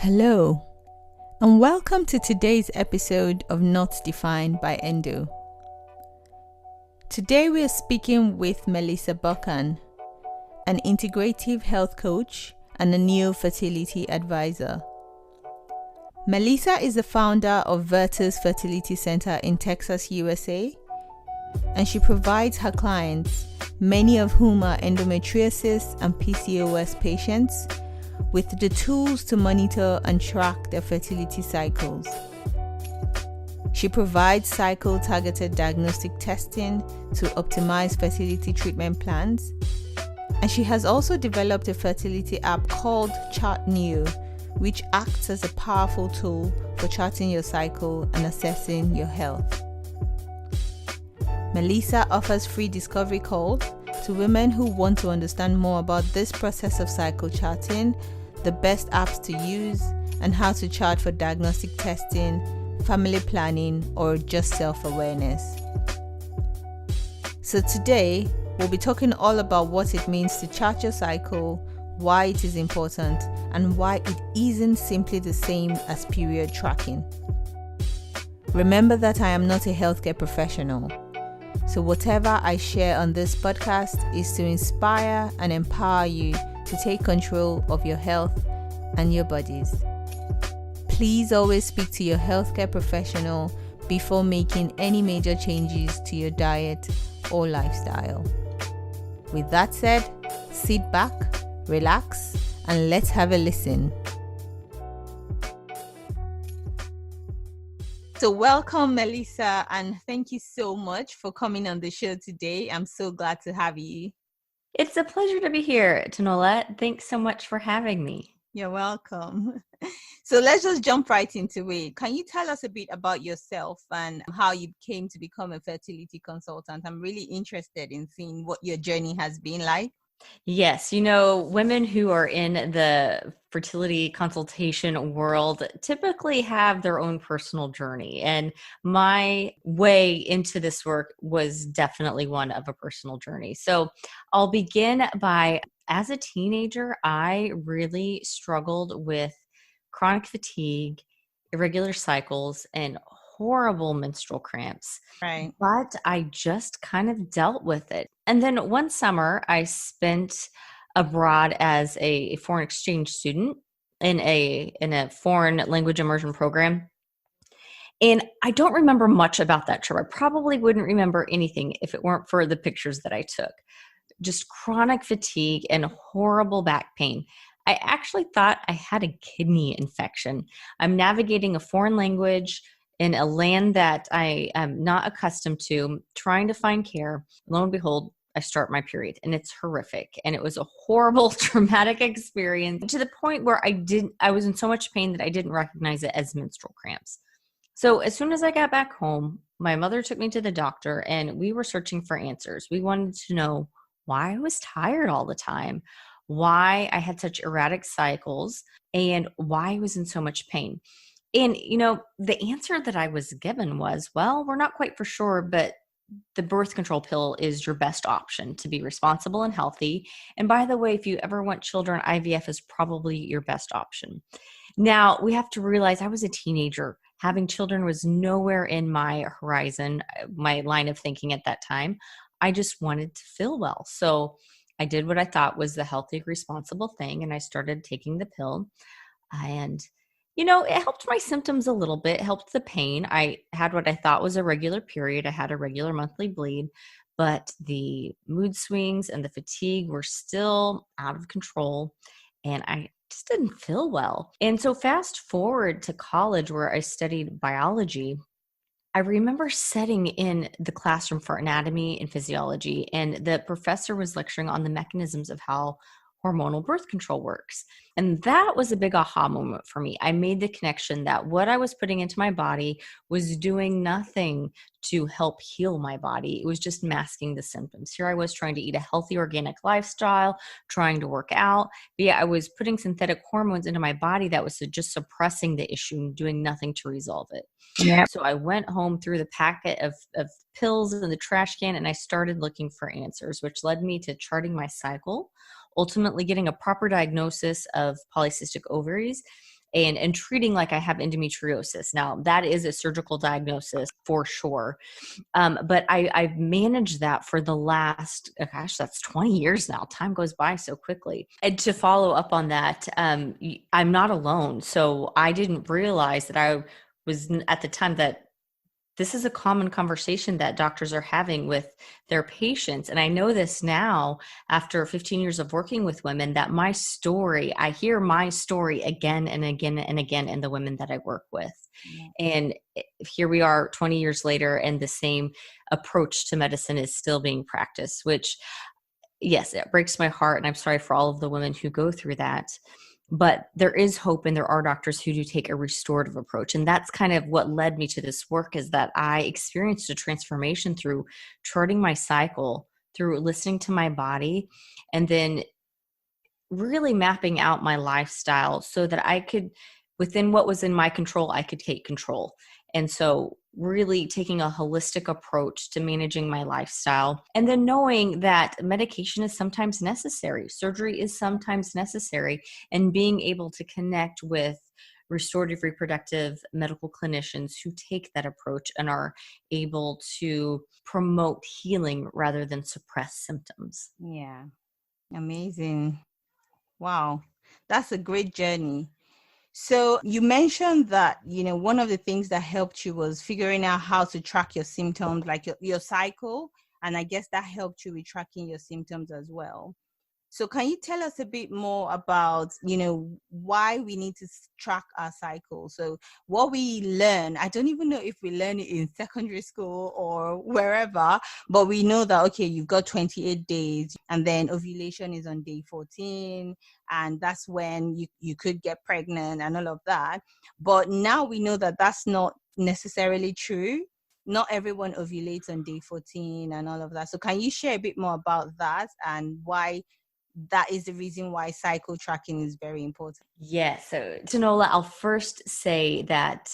Hello, and welcome to today's episode of Not Defined by Endo. Today we are speaking with Melissa Buchan, an integrative health coach and a neo-fertility advisor. Melissa is the founder of Virtus Fertility Centre in Texas, USA, and she provides her clients, many of whom are endometriosis and PCOS patients, with the tools to monitor and track their fertility cycles. She provides cycle-targeted diagnostic testing to optimize fertility treatment plans, and she has also developed a fertility app called Chart Neo, which acts as a powerful tool for charting your cycle and assessing your health. Melissa offers free discovery calls to women who want to understand more about this process of cycle charting, the best apps to use, and how to chart for diagnostic testing, family planning, or just self-awareness. So today, we'll be talking all about what it means to chart your cycle, why it is important, and why it isn't simply the same as period tracking. Remember that I am not a healthcare professional, so whatever I share on this podcast is to inspire and empower you to take control of your health and your bodies. Please always speak to your healthcare professional before making any major changes to your diet or lifestyle. With that said, sit back, relax, and let's have a listen. So welcome, Melissa, and thank you so much for coming on the show today. I'm so glad to have you. It's a pleasure to be here, Tanola. Thanks so much for having me. You're welcome. So let's just jump right into it. Can you tell us a bit about yourself and how you came to become a fertility consultant? I'm really interested in seeing what your journey has been like. Yes, women who are in the fertility consultation world typically have their own personal journey. And my way into this work was definitely one of a personal journey. So I'll begin by, as a teenager, I really struggled with chronic fatigue, irregular cycles, and horrible menstrual cramps. Right. But I just kind of dealt with it. And then one summer I spent abroad as a foreign exchange student in a foreign language immersion program. And I don't remember much about that trip. I probably wouldn't remember anything if it weren't for the pictures that I took. Just chronic fatigue and horrible back pain. I actually thought I had a kidney infection. I'm navigating a foreign language in a land that I am not accustomed to, trying to find care. Lo and behold, I start my period, and it's horrific. And it was a horrible, traumatic experience to the point where I was in so much pain that I didn't recognize it as menstrual cramps. So as soon as I got back home, my mother took me to the doctor, and we were searching for answers. We wanted to know why I was tired all the time, why I had such erratic cycles, and why I was in so much pain. And, the answer that I was given was, well, we're not quite for sure, but the birth control pill is your best option to be responsible and healthy. And by the way, if you ever want children, IVF is probably your best option. Now, we have to realize I was a teenager. Having children was nowhere in my horizon, my line of thinking at that time. I just wanted to feel well. So I did what I thought was the healthy, responsible thing, and I started taking the pill. And it helped my symptoms a little bit, helped the pain. I had what I thought was a regular period. I had a regular monthly bleed, but the mood swings and the fatigue were still out of control, and I just didn't feel well. And so fast forward to college, where I studied biology, I remember sitting in the classroom for anatomy and physiology, and the professor was lecturing on the mechanisms of how hormonal birth control works. And that was a big aha moment for me. I made the connection that what I was putting into my body was doing nothing to help heal my body. It was just masking the symptoms. Here I was trying to eat a healthy, organic lifestyle, trying to work out. But yeah, I was putting synthetic hormones into my body that was just suppressing the issue and doing nothing to resolve it. Yeah. So I went home, threw the packet of pills in the trash can, and I started looking for answers, which led me to charting my cycle, ultimately getting a proper diagnosis of polycystic ovaries, and treating like I have endometriosis. Now, that is a surgical diagnosis for sure. But I've managed that for the last, gosh, that's 20 years now. Time goes by so quickly. And to follow up on that, I'm not alone. So I didn't realize that I was at the time that this is a common conversation that doctors are having with their patients. And I know this now after 15 years of working with women, that my story, I hear my story again and again and again in the women that I work with. Yeah. And here we are 20 years later, and the same approach to medicine is still being practiced, which, yes, it breaks my heart. And I'm sorry for all of the women who go through that. But there is hope, and there are doctors who do take a restorative approach. And that's kind of what led me to this work, is that I experienced a transformation through charting my cycle, through listening to my body, and then really mapping out my lifestyle so that I could, within what was in my control, I could take control. And so really taking a holistic approach to managing my lifestyle, and then knowing that medication is sometimes necessary, surgery is sometimes necessary, and being able to connect with restorative reproductive medical clinicians who take that approach and are able to promote healing rather than suppress symptoms. Yeah. Amazing. Wow. That's a great journey. So you mentioned that, one of the things that helped you was figuring out how to track your symptoms, like your cycle. And I guess that helped you with tracking your symptoms as well. So can you tell us a bit more about, why we need to track our cycle? So what we learn, I don't even know if we learn it in secondary school or wherever, but we know that, okay, you've got 28 days and then ovulation is on day 14. And that's when you could get pregnant and all of that. But now we know that that's not necessarily true. Not everyone ovulates on day 14 and all of that. So can you share a bit more about that and why that is the reason why cycle tracking is very important? Yes. So, Tanola, I'll first say that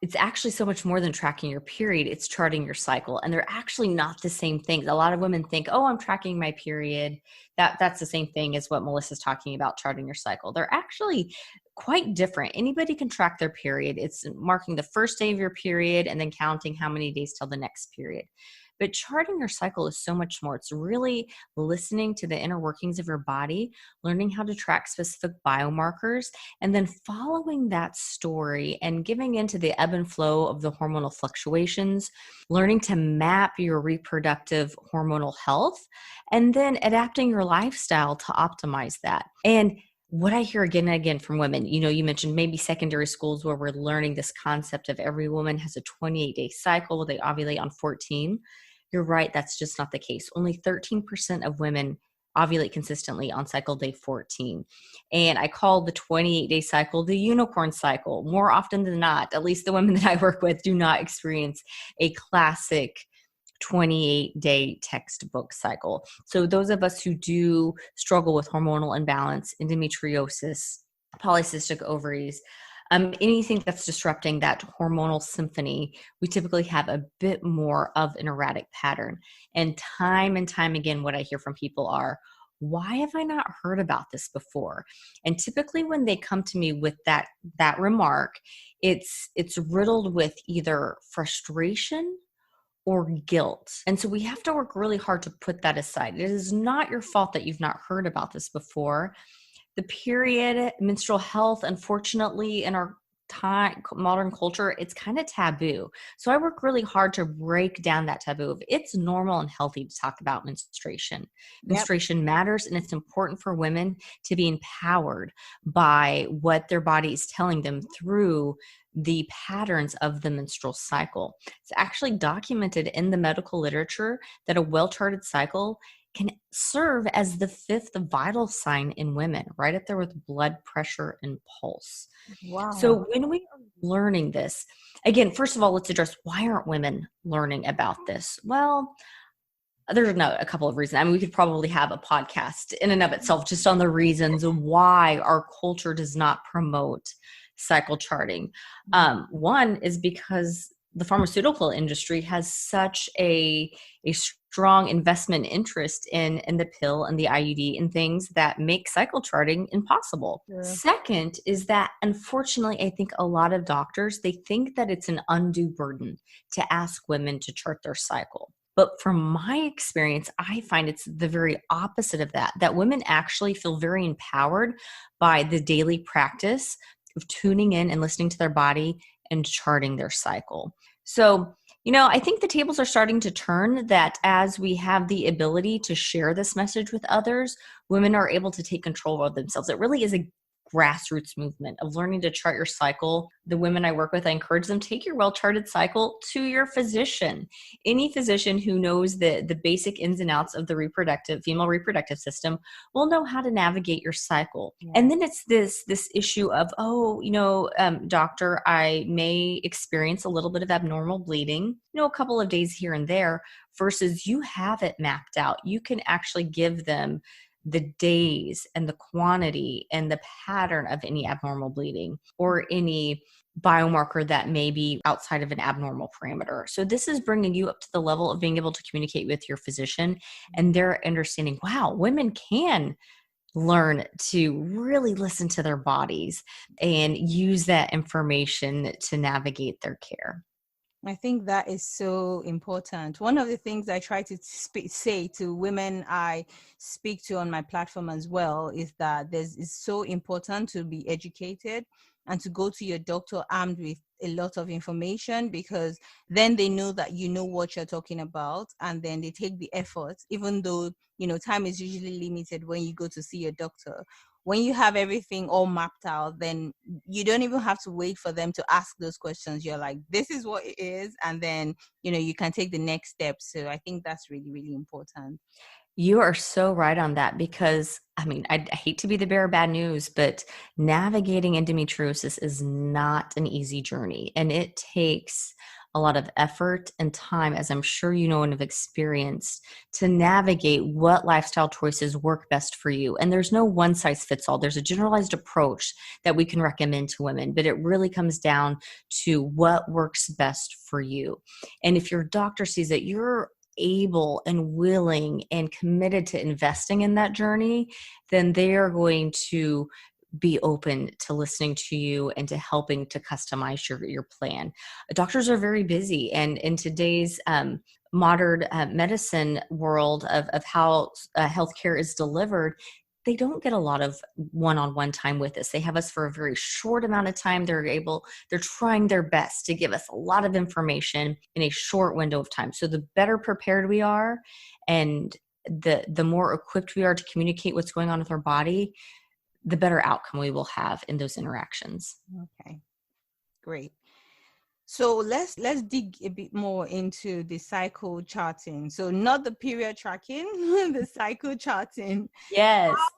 it's actually so much more than tracking your period. It's charting your cycle. And they're actually not the same things. A lot of women think, oh, I'm tracking my period. That's the same thing as what Melissa's talking about, charting your cycle. They're actually quite different. Anybody can track their period. It's marking the first day of your period and then counting how many days till the next period. But charting your cycle is so much more. It's really listening to the inner workings of your body, learning how to track specific biomarkers, and then following that story and giving into the ebb and flow of the hormonal fluctuations, learning to map your reproductive hormonal health, and then adapting your lifestyle to optimize that. And what I hear again and again from women, you mentioned maybe secondary schools where we're learning this concept of every woman has a 28-day cycle. They ovulate on 14. You're right. That's just not the case. Only 13% of women ovulate consistently on cycle day 14. And I call the 28-day cycle the unicorn cycle. More often than not, at least the women that I work with do not experience a classic 28-day textbook cycle. So those of us who do struggle with hormonal imbalance, endometriosis, polycystic ovaries, anything that's disrupting that hormonal symphony, we typically have a bit more of an erratic pattern. And time again, what I hear from people are, why have I not heard about this before? And typically when they come to me with that remark, it's riddled with either frustration or guilt. And so we have to work really hard to put that aside. It is not your fault that you've not heard about this before. The period, menstrual health, unfortunately, in our modern culture, it's kind of taboo. So I work really hard to break down that taboo. It's normal and healthy to talk about menstruation. Yep. Menstruation matters, and it's important for women to be empowered by what their body is telling them through the patterns of the menstrual cycle. It's actually documented in the medical literature that a well-charted cycle can serve as the 5th vital sign in women, right up there with blood pressure and pulse. Wow. So when we are learning this, again, first of all, let's address why aren't women learning about this? Well, there's a couple of reasons. I mean, we could probably have a podcast in and of itself just on the reasons why our culture does not promote cycle charting. One is because the pharmaceutical industry has such a strong investment interest in the pill and the IUD and things that make cycle charting impossible. Sure. Second is that, unfortunately, I think a lot of doctors, they think that it's an undue burden to ask women to chart their cycle. But from my experience, I find it's the very opposite of that, that women actually feel very empowered by the daily practice of tuning in and listening to their body and charting their cycle. So, I think the tables are starting to turn, that as we have the ability to share this message with others, women are able to take control of themselves. It really is a grassroots movement of learning to chart your cycle. The women I work with, I encourage them, take your well-charted cycle to your physician. Any physician who knows the basic ins and outs of the female reproductive system will know how to navigate your cycle. Yeah. And then it's this issue of, doctor, I may experience a little bit of abnormal bleeding, a couple of days here and there, versus you have it mapped out. You can actually give them the days and the quantity and the pattern of any abnormal bleeding or any biomarker that may be outside of an abnormal parameter. So this is bringing you up to the level of being able to communicate with your physician, and they're understanding, wow, women can learn to really listen to their bodies and use that information to navigate their care. I think that is so important. One of the things I try to say to women I speak to on my platform as well is that it's so important to be educated and to go to your doctor armed with a lot of information, because then they know that you know what you're talking about, and then they take the effort, even though, time is usually limited when you go to see your doctor. When you have everything all mapped out, then you don't even have to wait for them to ask those questions. You're like, this is what it is. And then, you can take the next step. So I think that's really, really important. You are so right on that, because I hate to be the bearer of bad news, but navigating endometriosis is not an easy journey, and it takes a lot of effort and time, as I'm sure you know and have experienced, to navigate what lifestyle choices work best for you. And there's no one size fits all. There's a generalized approach that we can recommend to women, but it really comes down to what works best for you. And if your doctor sees that you're able and willing and committed to investing in that journey, then they are going to be open to listening to you and to helping to customize your plan. Doctors are very busy, and in today's modern medicine world of how healthcare is delivered, they don't get a lot of one-on-one time with us. They have us for a very short amount of time. They're trying their best to give us a lot of information in a short window of time. So the better prepared we are, and the more equipped we are to communicate what's going on with our body, the better outcome we will have in those interactions. Okay, great. So let's dig a bit more into the cycle charting. So not the period tracking, the cycle charting. Yes. How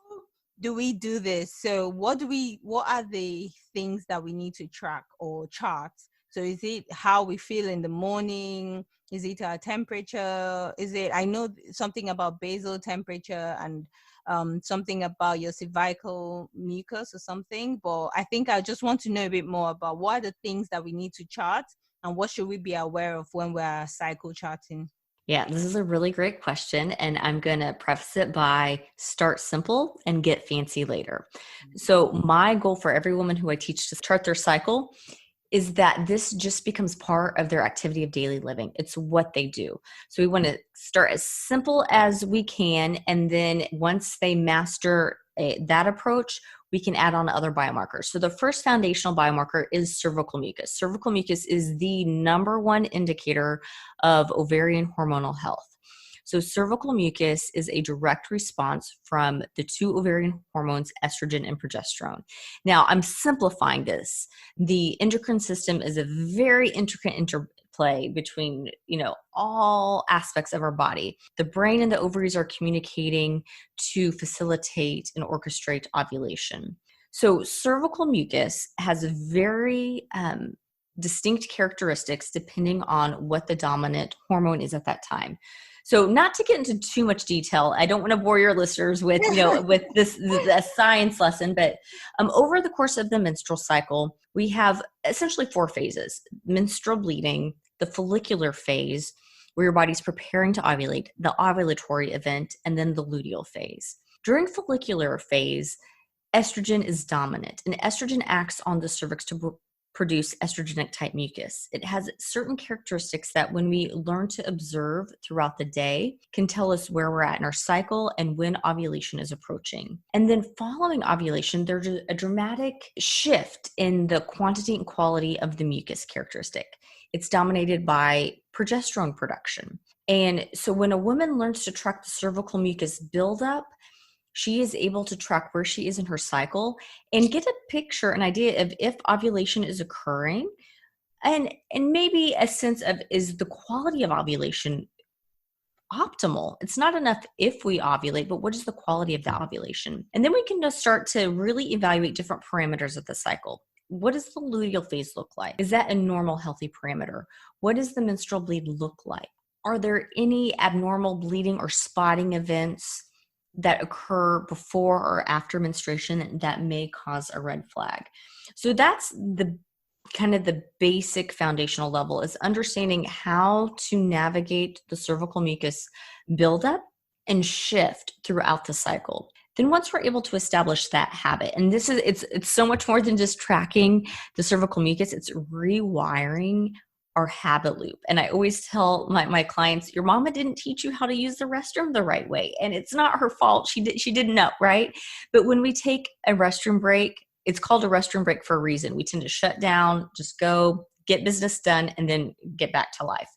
do we do this? So what are the things that we need to track or chart? So is it how we feel in the morning? Is it our temperature? I know something about basal temperature and something about your cervical mucus or something, but I think I just want to know a bit more about what are the things that we need to chart and what should we be aware of when we're cycle charting? Yeah, this is a really great question, and I'm going to preface it by start simple and get fancy later. So my goal for every woman who I teach to chart their cycle is that this just becomes part of their activity of daily living. It's what they do. So we want to start as simple as we can, and then once they master that approach, we can add on other biomarkers. So the first foundational biomarker is cervical mucus. Cervical mucus is the number one indicator of ovarian hormonal health. So cervical mucus is a direct response from the two ovarian hormones, estrogen and progesterone. Now, I'm simplifying this. The endocrine system is a very intricate interplay between, all aspects of our body. The brain and the ovaries are communicating to facilitate and orchestrate ovulation. So cervical mucus has very distinct characteristics depending on what the dominant hormone is at that time. So not to get into too much detail, I don't want to bore your listeners with, with the science lesson, but over the course of the menstrual cycle, we have essentially 4 phases: menstrual bleeding, the follicular phase, where your body's preparing to ovulate, the ovulatory event, and then the luteal phase. During follicular phase, estrogen is dominant, and estrogen acts on the cervix to produce estrogenic type mucus. It has certain characteristics that, when we learn to observe throughout the day, can tell us where we're at in our cycle and when ovulation is approaching. And then following ovulation, there's a dramatic shift in the quantity and quality of the mucus characteristic. It's dominated by progesterone production. And so when a woman learns to track the cervical mucus buildup, she is able to track where she is in her cycle and get a picture, an idea of if ovulation is occurring, and maybe a sense of, is the quality of ovulation optimal? It's not enough if we ovulate, but what is the quality of that ovulation? And then we can just start to really evaluate different parameters of the cycle. What does the luteal phase look like? Is that a normal, healthy parameter? What does the menstrual bleed look like? Are there any abnormal bleeding or spotting events that occur before or after menstruation that may cause a red flag? So that's the kind of the basic foundational level, is understanding how to navigate the cervical mucus buildup and shift throughout the cycle. Then once we're able to establish that habit, and it's so much more than just tracking the cervical mucus, it's rewiring our habit loop. And I always tell my clients, your mama didn't teach you how to use the restroom the right way. And it's not her fault. She didn't know, right? But when we take a restroom break, it's called a restroom break for a reason. We tend to shut down, just go, get business done, and then get back to life.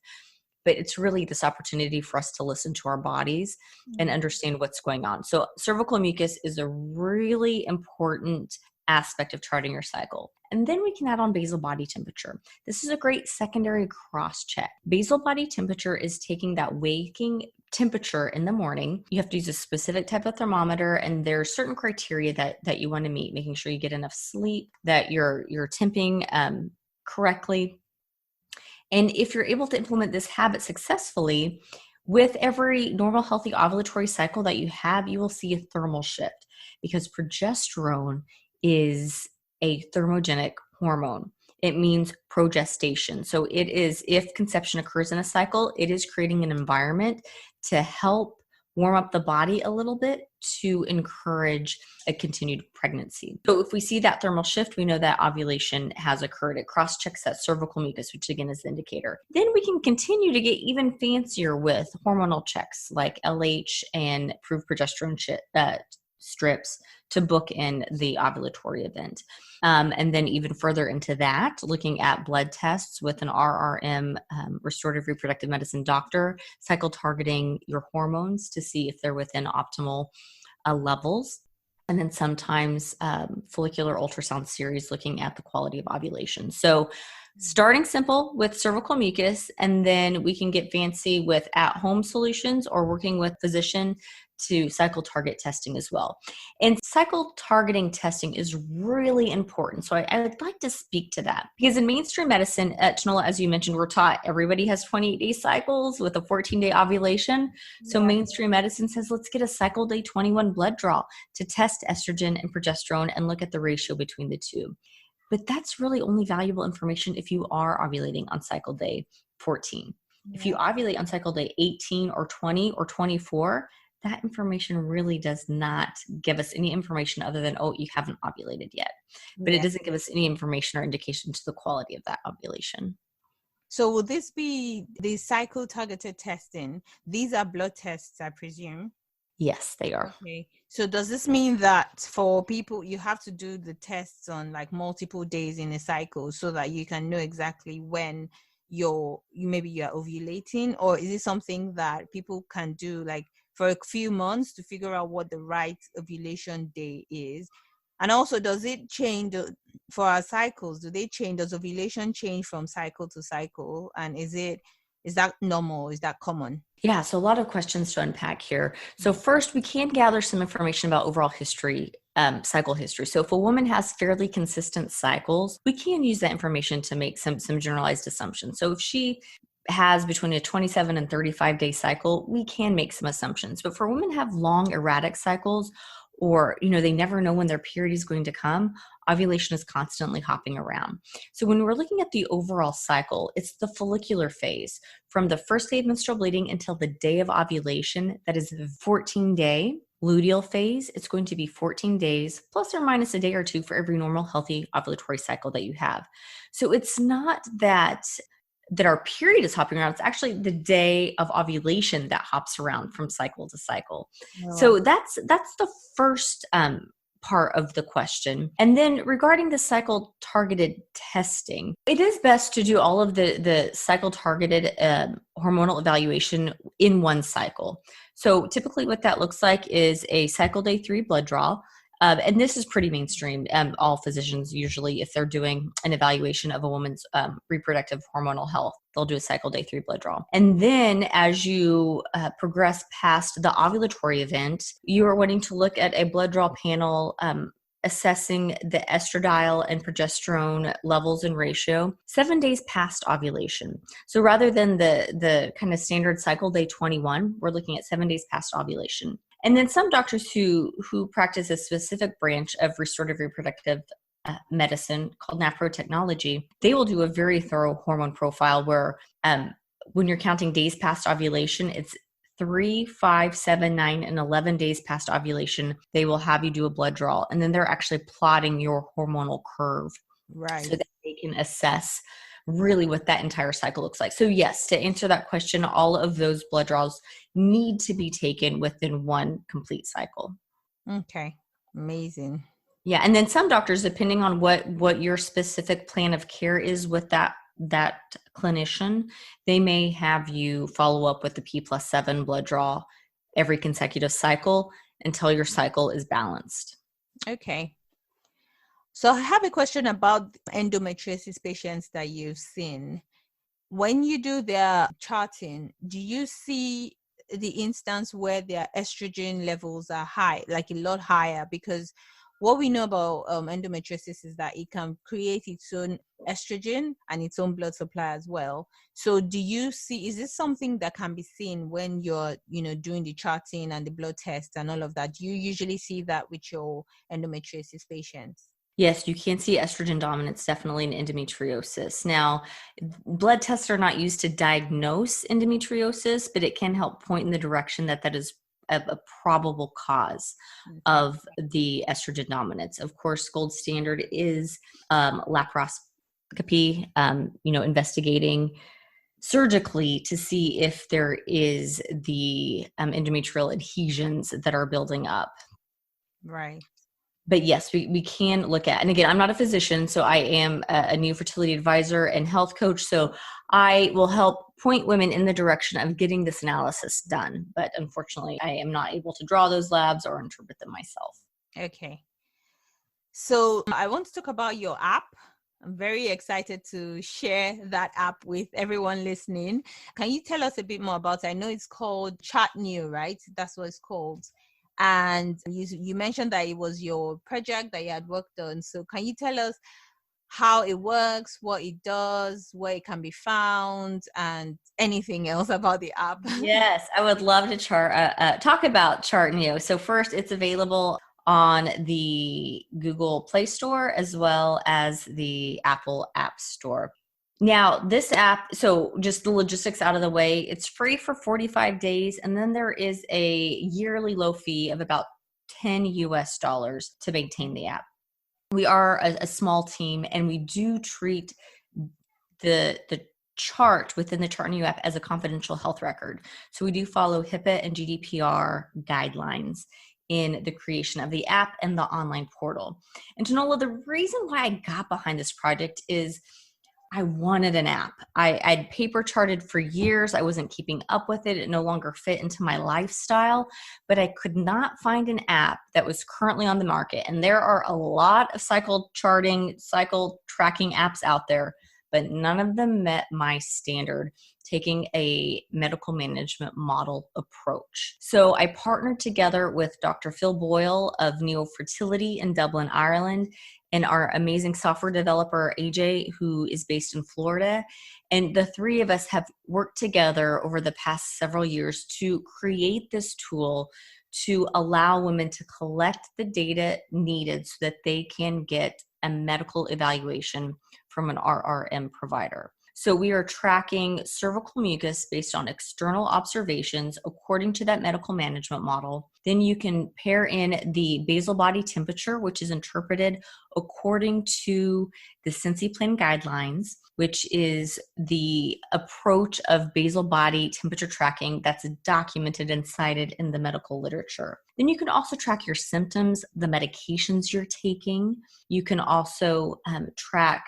But it's really this opportunity for us to listen to our bodies and understand what's going on. So cervical mucus is a really important aspect of charting your cycle. And then we can add on basal body temperature. This is a great secondary cross check. Basal body temperature is taking that waking temperature in the morning. You have to use a specific type of thermometer, and there are certain criteria that you want to meet, making sure you get enough sleep, that you're temping correctly. And if you're able to implement this habit successfully, with every normal, healthy ovulatory cycle that you have, you will see a thermal shift, because progesterone is a thermogenic hormone. It means progestation. So it is, if conception occurs in a cycle, it is creating an environment to help warm up the body a little bit to encourage a continued pregnancy. So if we see that thermal shift, we know that ovulation has occurred. It cross-checks that cervical mucus, which again is the indicator. Then we can continue to get even fancier with hormonal checks like LH and proved progesterone strips to book in the ovulatory event. And then even further into that, looking at blood tests with an RRM, restorative reproductive medicine doctor, cycle targeting your hormones to see if they're within optimal levels. And then sometimes follicular ultrasound series looking at the quality of ovulation. So starting simple with cervical mucus, and then we can get fancy with at-home solutions or working with physician to cycle target testing as well. And cycle targeting testing is really important. So I would like to speak to that, because in mainstream medicine, Tanola, as you mentioned, we're taught everybody has 28-day cycles with a 14-day ovulation. So mainstream medicine says, let's get a cycle day 21 blood draw to test estrogen and progesterone and look at the ratio between the two. But that's really only valuable information if you are ovulating on cycle day 14. If you ovulate on cycle day 18 or 20 or 24, that information really does not give us any information other than, oh, you haven't ovulated yet. But it doesn't give us any information or indication to the quality of that ovulation. So will this be the cycle targeted testing? These are blood tests, I presume? Yes, they are. Okay. So does this mean that for people, you have to do the tests on like multiple days in a cycle so that you can know exactly when you're ovulating? Or is it something that people can do like for a few months to figure out what the right ovulation day is? And also, does it change for our cycles? Do they change? Does ovulation change from cycle to cycle? And is that normal? Is that common? Yeah, so a lot of questions to unpack here. So first, we can gather some information about overall history, cycle history. So if a woman has fairly consistent cycles, we can use that information to make some generalized assumptions. So if she has between a 27 and 35-day cycle, we can make some assumptions. But for women who have long erratic cycles, or they never know when their period is going to come, ovulation is constantly hopping around. So when we're looking at the overall cycle, it's the follicular phase from the first day of menstrual bleeding until the day of ovulation. That is the 14-day luteal phase. It's going to be 14 days plus or minus a day or two for every normal healthy ovulatory cycle that you have. So it's not that our period is hopping around. It's actually the day of ovulation that hops around from cycle to cycle. Oh, So that's the first part of the question. And then regarding the cycle targeted testing, it is best to do all of the cycle targeted hormonal evaluation in one cycle. So typically what that looks like is a cycle day 3 blood draw. And this is pretty mainstream. All physicians usually, if they're doing an evaluation of a woman's reproductive hormonal health, they'll do a cycle day 3 blood draw. And then as you progress past the ovulatory event, you are wanting to look at a blood draw panel assessing the estradiol and progesterone levels and ratio 7 days past ovulation. So rather than the kind of standard cycle day 21, we're looking at 7 days past ovulation. And then some doctors who practice a specific branch of restorative reproductive medicine called naprotechnology, they will do a very thorough hormone profile where when you're counting days past ovulation, it's 3, 5, 7, 9, and 11 days past ovulation. They will have you do a blood draw, and then they're actually plotting your hormonal curve, right. so that they can assess really what that entire cycle looks like. So yes, to answer that question, all of those blood draws need to be taken within one complete cycle. Okay. Amazing. Yeah. And then some doctors, depending on what your specific plan of care is with that clinician, they may have you follow up with the P+7 blood draw every consecutive cycle until your cycle is balanced. Okay. So I have a question about endometriosis patients that you've seen. When you do their charting, do you see the instance where their estrogen levels are high, like a lot higher? Because what we know about endometriosis is that it can create its own estrogen and its own blood supply as well. So do you see, is this something that can be seen when you're, doing the charting and the blood test and all of that? Do you usually see that with your endometriosis patients? Yes, you can see estrogen dominance definitely in endometriosis. Now, blood tests are not used to diagnose endometriosis, but it can help point in the direction that is a probable cause of the estrogen dominance. Of course, gold standard is laparoscopy, investigating surgically to see if there is the endometrial adhesions that are building up. Right. But yes, we can look at, and again, I'm not a physician, so I am a new fertility advisor and health coach. So I will help point women in the direction of getting this analysis done. But unfortunately, I am not able to draw those labs or interpret them myself. Okay. So I want to talk about your app. I'm very excited to share that app with everyone listening. Can you tell us a bit more about it? I know it's called Chart New, right? That's what it's called. And you mentioned that it was your project that you had worked on. So can you tell us how it works, what it does, where it can be found, and anything else about the app? Yes, I would love to talk about Chart Neo. So first, it's available on the Google Play Store as well as the Apple App Store. Now, this app, so just the logistics out of the way, it's free for 45 days, and then there is a yearly low fee of about $10 to maintain the app. We are a small team, and we do treat the chart within the Chart New app as a confidential health record. So we do follow HIPAA and GDPR guidelines in the creation of the app and the online portal. And Janola, the reason why I got behind this project is I wanted an app. I'd paper charted for years. I wasn't keeping up with it. It no longer fit into my lifestyle, but I could not find an app that was currently on the market. And there are a lot of cycle charting, cycle tracking apps out there, but none of them met my standard, taking a medical management model approach. So I partnered together with Dr. Phil Boyle of Neo Fertility in Dublin, Ireland, and our amazing software developer, AJ, who is based in Florida. And the three of us have worked together over the past several years to create this tool to allow women to collect the data needed so that they can get a medical evaluation from an RRM provider. So we are tracking cervical mucus based on external observations according to that medical management model. Then you can pair in the basal body temperature, which is interpreted according to the Sensi-Plan guidelines, which is the approach of basal body temperature tracking that's documented and cited in the medical literature. Then you can also track your symptoms, the medications you're taking. You can also track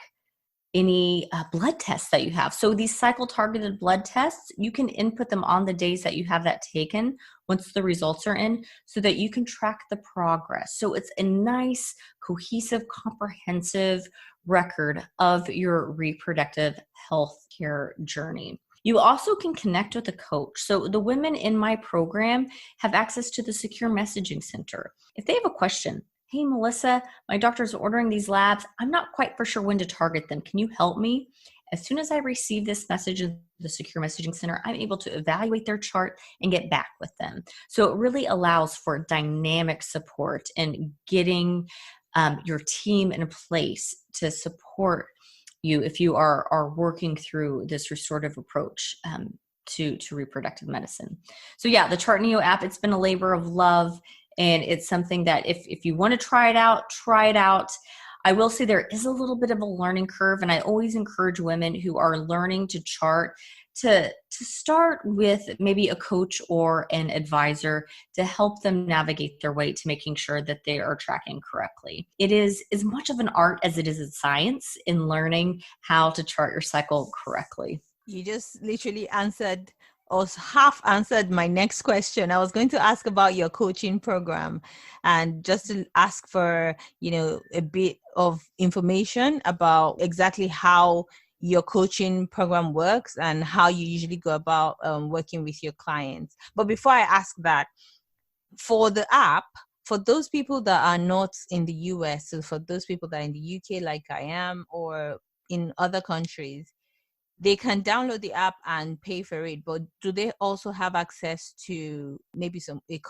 any blood tests that you have. So these cycle-targeted blood tests, you can input them on the days that you have that taken once the results are in so that you can track the progress. So it's a nice, cohesive, comprehensive record of your reproductive health care journey. You also can connect with a coach. So the women in my program have access to the Secure Messaging Center. If they have a question, hey, Melissa, my doctor's ordering these labs. I'm not quite for sure when to target them. Can you help me? As soon as I receive this message in the Secure Messaging Center, I'm able to evaluate their chart and get back with them. So it really allows for dynamic support and getting your team in place to support you if you are working through this restorative approach to reproductive medicine. So yeah, the ChartNeo app, it's been a labor of love. And it's something that if you want to try it out, try it out. I will say there is a little bit of a learning curve, and I always encourage women who are learning to chart to start with maybe a coach or an advisor to help them navigate their way to making sure that they are tracking correctly. It is as much of an art as it is a science in learning how to chart your cycle correctly. You just literally answered or half answered my next question. I was going to ask about your coaching program and just to ask for, a bit of information about exactly how your coaching program works and how you usually go about working with your clients. But before I ask that, for the app, for those people that are not in the US, so for those people that are in the UK like I am or in other countries, they can download the app and pay for it, but do they also have access to maybe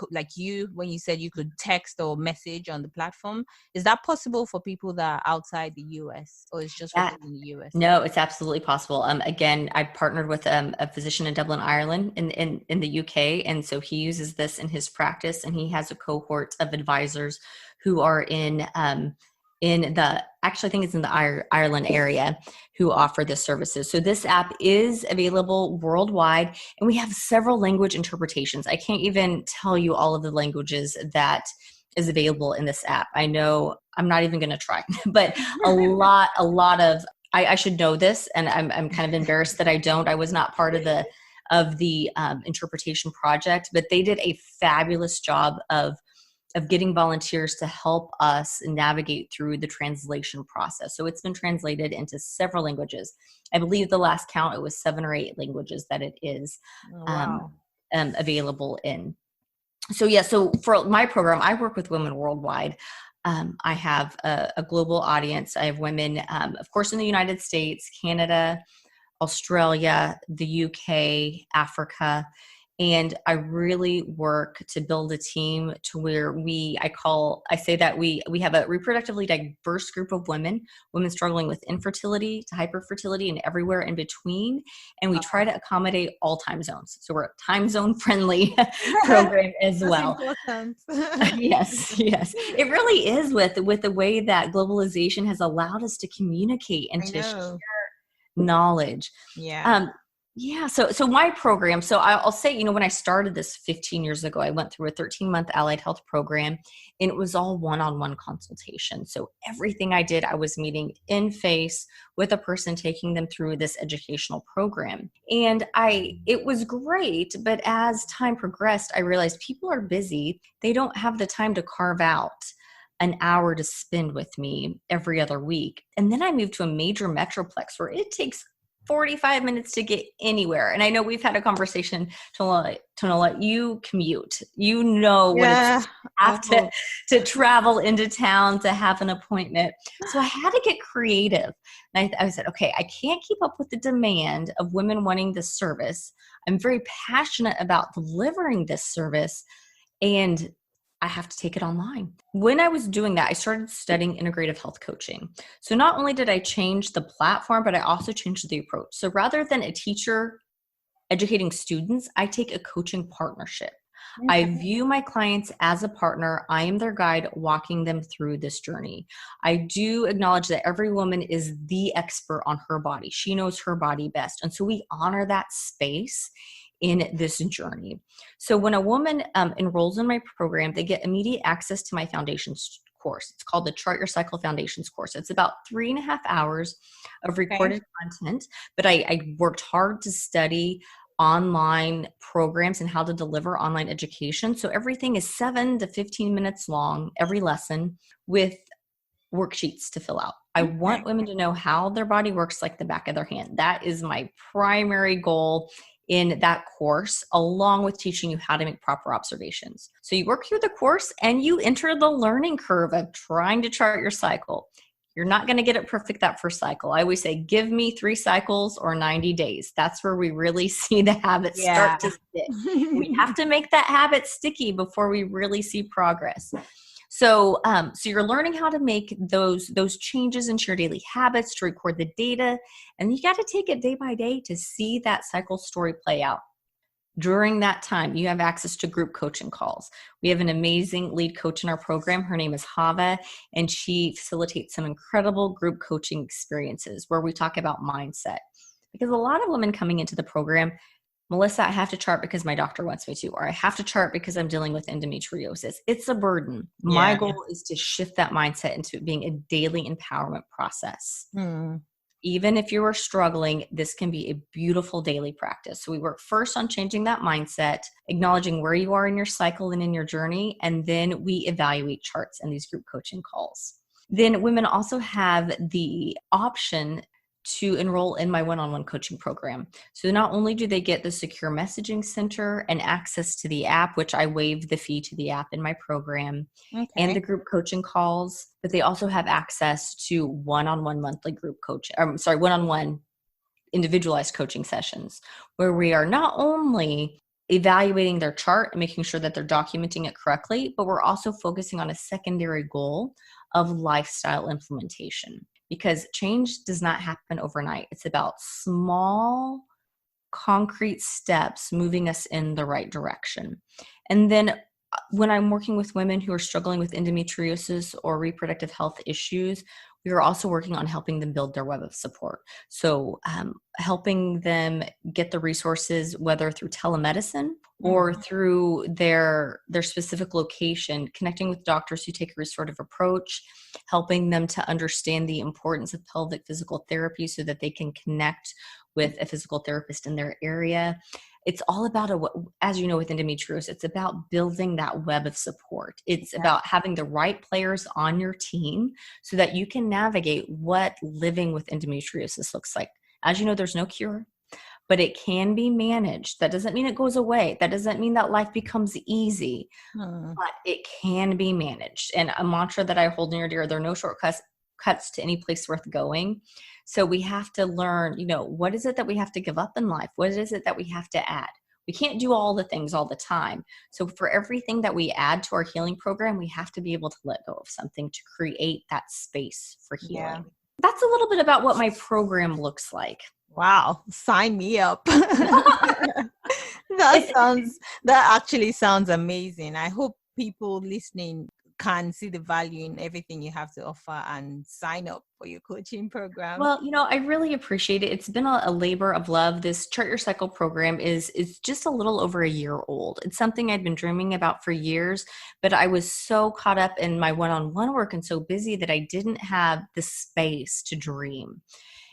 like you, when you said you could text or message on the platform? Is that possible for people that are outside the US, or it's just for people in the US? No, it's absolutely possible. Again, I partnered with a physician in Dublin, Ireland in the UK. And so he uses this in his practice, and he has a cohort of advisors who are in actually I think it's in the Ireland area who offer this services. So this app is available worldwide, and we have several language interpretations. I can't even tell you all of the languages that is available in this app. I know I'm not even going to try, but a lot of, I should know this, and I'm kind of embarrassed that I don't. I was not part of the interpretation project, but they did a fabulous job of getting volunteers to help us navigate through the translation process. So it's been translated into several languages. I believe the last count, it was 7 or 8 languages that it is available in. So yeah, so for my program, I work with women worldwide. I have a global audience. I have women, of course, in the United States, Canada, Australia, the UK, Africa. And I really work to build a team to where I say that we have a reproductively diverse group of women struggling with infertility to hyperfertility and everywhere in between. And we try to accommodate all time zones. So we're a time zone friendly program as well. Yes. It really is with the way that globalization has allowed us to communicate and to share knowledge. Yeah. So my program, so I'll say, when I started this 15 years ago, I went through a 13-month allied health program, and it was all one-on-one consultation. So everything I did, I was meeting in face with a person, taking them through this educational program. And it was great, but as time progressed, I realized people are busy. They don't have the time to carve out an hour to spend with me every other week. And then I moved to a major metroplex where it takes 45 minutes to get anywhere. And I know we've had a conversation to let you commute. You know what it's have to travel into town to have an appointment. So I had to get creative. And I said, okay, I can't keep up with the demand of women wanting this service. I'm very passionate about delivering this service, and I have to take it online. When I was doing that, I started studying integrative health coaching. So not only did I change the platform, but I also changed the approach. So rather than a teacher educating students, I take a coaching partnership. Okay. I view my clients as a partner. I am their guide, walking them through this journey. I do acknowledge that every woman is the expert on her body. She knows her body best. And so we honor that space in this journey. So when a woman enrolls in my program, they get immediate access to my foundations course. It's called the Chart Your Cycle Foundations course. It's about 3.5 hours of recorded content, but I worked hard to study online programs and how to deliver online education. So everything is 7 to 15 minutes long, every lesson, with worksheets to fill out. I want women to know how their body works like the back of their hand. That is my primary goal in that course, along with teaching you how to make proper observations. So you work through the course and you enter the learning curve of trying to chart your cycle. You're not going to get it perfect that first cycle. I always say, give me 3 cycles or 90 days. That's where we really see the habit start to stick. We have to make that habit sticky before we really see progress. So you're learning how to make those changes into your daily habits, to record the data, and you got to take it day by day to see that cycle story play out. During that time, you have access to group coaching calls. We have an amazing lead coach in our program. Her name is Hava, and she facilitates some incredible group coaching experiences where we talk about mindset. Because a lot of women coming into the program, Melissa, I have to chart because my doctor wants me to, or I have to chart because I'm dealing with endometriosis. It's a burden. My goal is to shift that mindset into being a daily empowerment process. Even if you are struggling, this can be a beautiful daily practice. So we work first on changing that mindset, acknowledging where you are in your cycle and in your journey, and then we evaluate charts in these group coaching calls. Then women also have the option to enroll in my one-on-one coaching program. So not only do they get the secure messaging center and access to the app, which I waive the fee to the app in my program, and the group coaching calls, but they also have access to one-on-one monthly group coaching, one-on-one individualized coaching sessions, where we are not only evaluating their chart and making sure that they're documenting it correctly, but we're also focusing on a secondary goal of lifestyle implementation. Because change does not happen overnight. It's about small, concrete steps moving us in the right direction. And then when I'm working with women who are struggling with endometriosis or reproductive health issues, we are also working on helping them build their web of support. So helping them get the resources, whether through telemedicine or through their specific location, connecting with doctors who take a restorative approach, helping them to understand the importance of pelvic physical therapy so that they can connect with a physical therapist in their area. It's all about, as you know, with endometriosis, it's about building that web of support. It's about having the right players on your team so that you can navigate what living with endometriosis looks like. As you know, there's no cure, but it can be managed. That doesn't mean it goes away. That doesn't mean that life becomes easy, but it can be managed. And a mantra that I hold near dear, there are no shortcuts to any place worth going. So we have to learn, what is it that we have to give up in life? What is it that we have to add? We can't do all the things all the time. So for everything that we add to our healing program, we have to be able to let go of something to create that space for healing. Yeah. That's a little bit about what my program looks like. Wow. Sign me up. That actually sounds amazing. I hope people listening can see the value in everything you have to offer and sign up for your coaching program? Well, I really appreciate it. It's been a labor of love. This Chart Your Cycle program is just a little over a year old. It's something I'd been dreaming about for years, but I was so caught up in my one-on-one work and so busy that I didn't have the space to dream.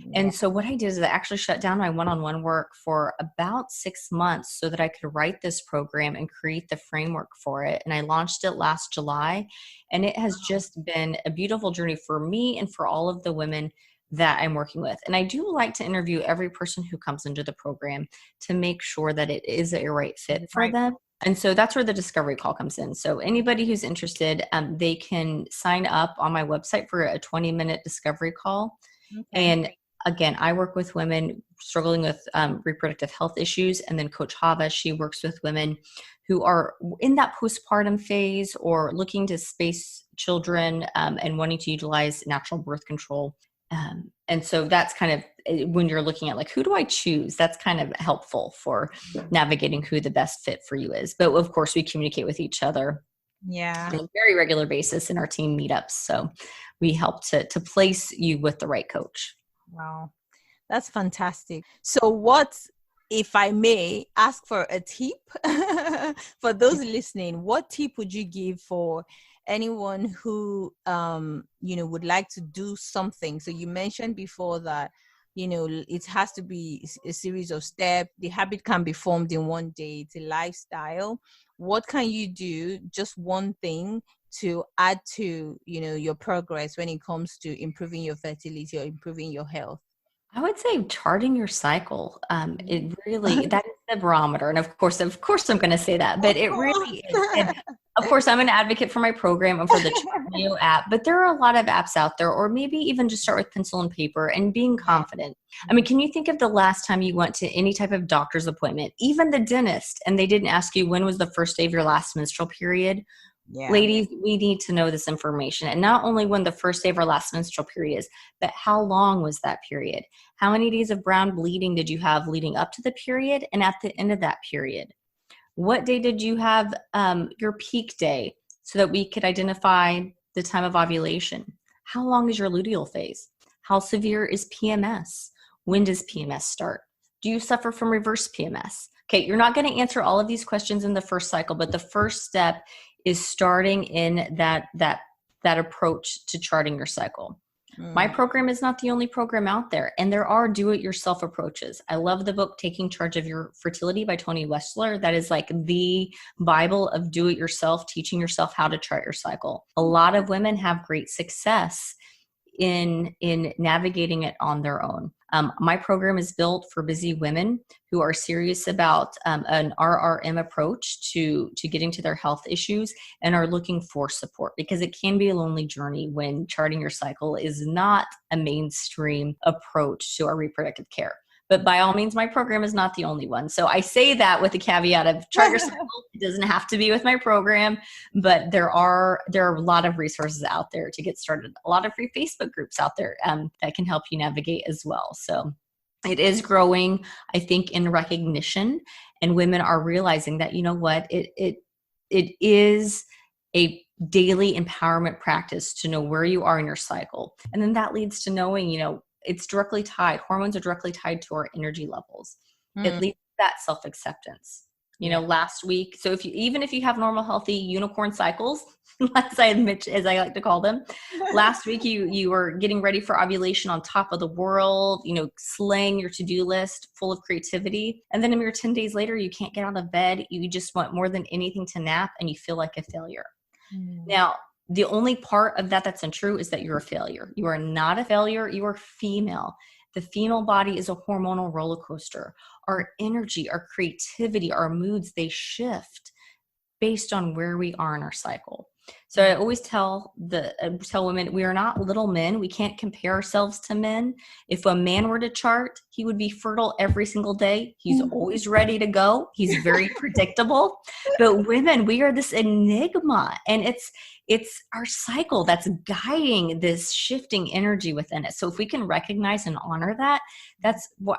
Yeah. And so what I did is I actually shut down my one-on-one work for about 6 months so that I could write this program and create the framework for it. And I launched it last July, and it has just been a beautiful journey for me and for all of the women that I'm working with. And I do like to interview every person who comes into the program to make sure that it is a right fit for them. And so that's where the discovery call comes in. So anybody who's interested, they can sign up on my website for a 20-minute discovery call. Okay. And again, I work with women struggling with reproductive health issues. And then Coach Hava, she works with women who are in that postpartum phase or looking to space children and wanting to utilize natural birth control. And so that's kind of when you're looking at like, who do I choose? That's kind of helpful for navigating who the best fit for you is. But of course, we communicate with each other on a very regular basis in our team meetups. So we help to place you with the right coach. Wow, that's fantastic. So what, if I may ask for a tip for those listening, what tip would you give for anyone who, would like to do something? So you mentioned before that, it has to be a series of steps. The habit can be formed in one day. It's a lifestyle. What can you do, just one thing, to add to, your progress when it comes to improving your fertility or improving your health? I would say charting your cycle. It really, that is the barometer. And of course, I'm going to say that, but it really is. And of course, I'm an advocate for my program and for the Chartio app, but there are a lot of apps out there, or maybe even just start with pencil and paper and being confident. I mean, can you think of the last time you went to any type of doctor's appointment, even the dentist, and they didn't ask you when was the first day of your last menstrual period? Yeah. Ladies, we need to know this information. And not only when the first day of our last menstrual period is, but how long was that period? How many days of brown bleeding did you have leading up to the period and at the end of that period? What day did you have your peak day so that we could identify the time of ovulation? How long is your luteal phase? How severe is PMS? When does PMS start? Do you suffer from reverse PMS? Okay, you're not going to answer all of these questions in the first cycle, but the first step is starting in that approach to charting your cycle. My program is not the only program out there, and there are do-it-yourself approaches. I love the book Taking Charge of Your Fertility by Toni Wessler. That is like the Bible of do-it-yourself, teaching yourself how to chart your cycle. A lot of women have great success in navigating it on their own. My program is built for busy women who are serious about an RRM approach to getting to their health issues and are looking for support, because it can be a lonely journey when charting your cycle is not a mainstream approach to our reproductive care. But by all means, my program is not the only one. So I say that with the caveat of chart your cycle. It doesn't have to be with my program, but there are a lot of resources out there to get started. A lot of free Facebook groups out there that can help you navigate as well. So it is growing, I think, in recognition, and women are realizing that, you know what, it is a daily empowerment practice to know where you are in your cycle. And then that leads to knowing, it's directly tied. Hormones are directly tied to our energy levels. It leads to that self-acceptance. Last week, so even if you have normal, healthy unicorn cycles, as I like to call them, last week you were getting ready for ovulation on top of the world, slaying your to-do list, full of creativity. And then a mere 10 days later, you can't get out of bed. You just want more than anything to nap, and you feel like a failure. Now, the only part of that that's untrue is that you're a failure. You are not a failure. You are female. The female body is a hormonal roller coaster. Our energy, our creativity, our moods, they shift based on where we are in our cycle. So I always tell women, we are not little men. We can't compare ourselves to men. If a man were to chart, he would be fertile every single day. He's always ready to go. He's very predictable. But women, we are this enigma, and it's our cycle that's guiding this shifting energy within it. So if we can recognize and honor that, that's why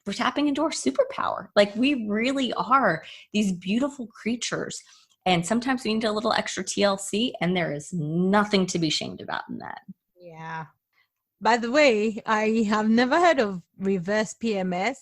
we're tapping into our superpower. Like, we really are these beautiful creatures. And sometimes we need a little extra TLC, and there is nothing to be shamed about in that. Yeah. By the way, I have never heard of reverse PMS.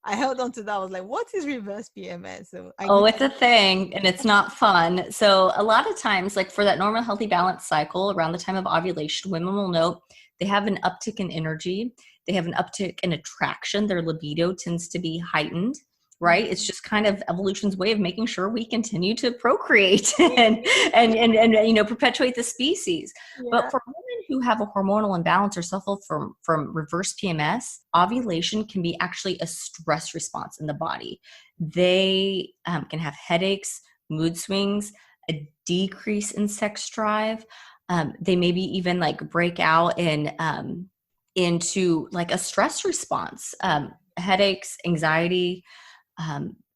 I held on to that. I was like, what is reverse PMS? So It's a thing and it's not fun. So a lot of times, like for that normal, healthy, balanced cycle around the time of ovulation, women will note they have an uptick in energy. They have an uptick in attraction. Their libido tends to be heightened, right? It's just kind of evolution's way of making sure we continue to procreate and perpetuate the species. Yeah. But for women who have a hormonal imbalance or suffer from reverse PMS, ovulation can be actually a stress response in the body. They can have headaches, mood swings, a decrease in sex drive. They maybe even like break out into like a stress response, headaches, anxiety,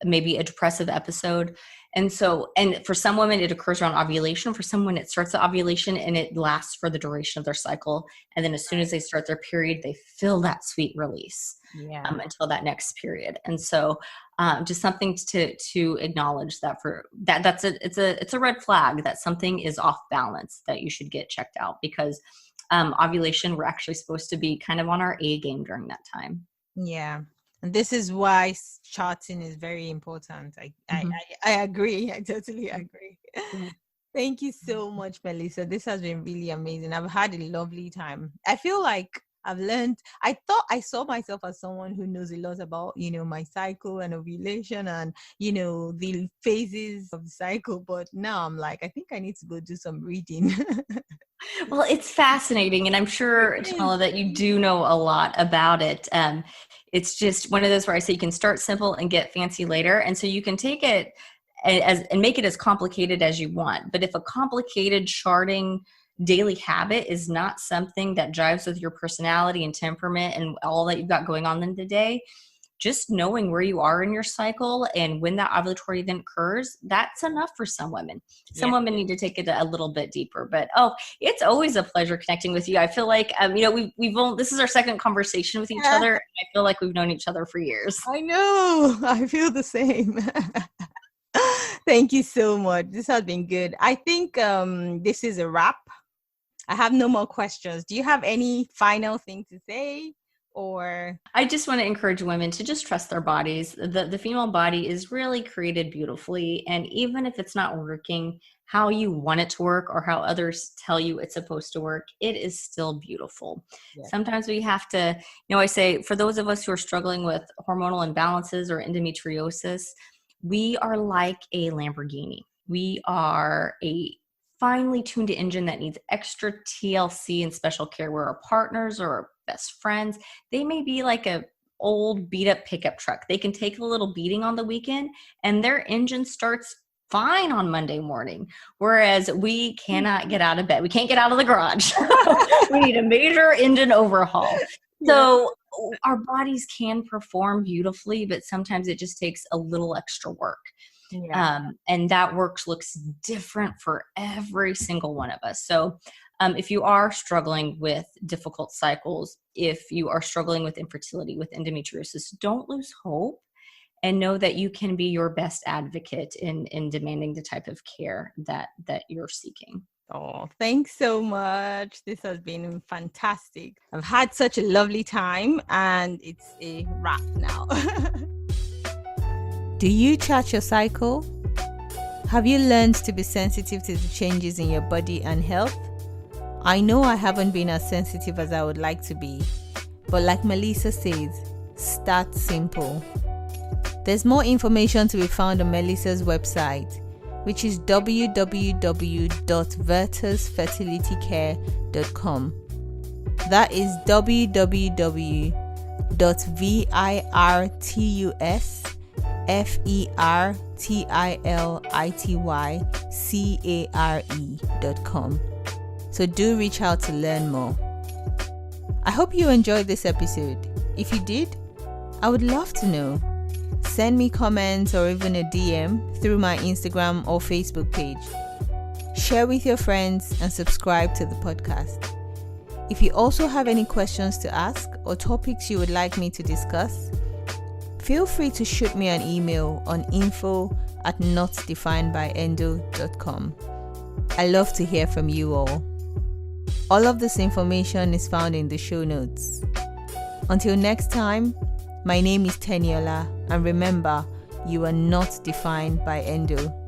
maybe a depressive episode. And for some women, it occurs around ovulation. For some women, it starts at ovulation and it lasts for the duration of their cycle. And then as soon as they start their period, they feel that sweet release until that next period. And so just something to acknowledge that it's a red flag that something is off balance, that you should get checked out, because ovulation, we're actually supposed to be kind of on our A game during that time. Yeah. And this is why charting is very important. I agree. I totally agree. Thank you so much, Melissa. This has been really amazing. I've had a lovely time. I feel like I've learned. I thought I saw myself as someone who knows a lot about, my cycle and ovulation and, the phases of the cycle. But now I'm like, I think I need to go do some reading. Well, it's fascinating. And I'm sure, Tamala, that you do know a lot about it. It's just one of those where I say you can start simple and get fancy later. And so you can take it and make it as complicated as you want. But if a complicated charting daily habit is not something that jives with your personality and temperament and all that you've got going on in the day, just knowing where you are in your cycle and when that ovulatory event occurs, that's enough for some women. Some women need to take it a little bit deeper. But it's always a pleasure connecting with you. I feel like this is our second conversation with each other. And I feel like we've known each other for years. I know. I feel the same. Thank you so much. This has been good. I think this is a wrap. I have no more questions. Do you have any final thing to say? Or I just want to encourage women to just trust their bodies. The female body is really created beautifully. And even if it's not working how you want it to work or how others tell you it's supposed to work, it is still beautiful. Yeah. Sometimes we have to, I say for those of us who are struggling with hormonal imbalances or endometriosis, we are like a Lamborghini. We are a finely tuned engine that needs extra TLC and special care, where our partners or our best friends, they may be like a old beat up pickup truck. They can take a little beating on the weekend and their engine starts fine on Monday morning. Whereas we cannot get out of bed. We can't get out of the garage. We need a major engine overhaul. So our bodies can perform beautifully, but sometimes it just takes a little extra work. Yeah. And that work looks different for every single one of us. So if you are struggling with difficult cycles, if you are struggling with infertility, with endometriosis, don't lose hope and know that you can be your best advocate in demanding the type of care that you're seeking. Oh, thanks so much. This has been fantastic. I've had such a lovely time, and it's a wrap now. Do you chart your cycle? Have you learned to be sensitive to the changes in your body and health? I know I haven't been as sensitive as I would like to be, but like Melissa says, start simple. There's more information to be found on Melissa's website, which is www.virtusfertilitycare.com. That is www.virtusfertilitycare.com. So do reach out to learn more. I hope you enjoyed this episode. If you did, I would love to know. Send me comments or even a DM through my Instagram or Facebook page. Share with your friends and subscribe to the podcast. If you also have any questions to ask or topics you would like me to discuss, feel free to shoot me an email on info@notdefinedbyendo.com. I love to hear from you all. All of this information is found in the show notes. Until next time, my name is Teniola, and remember, you are not defined by endo.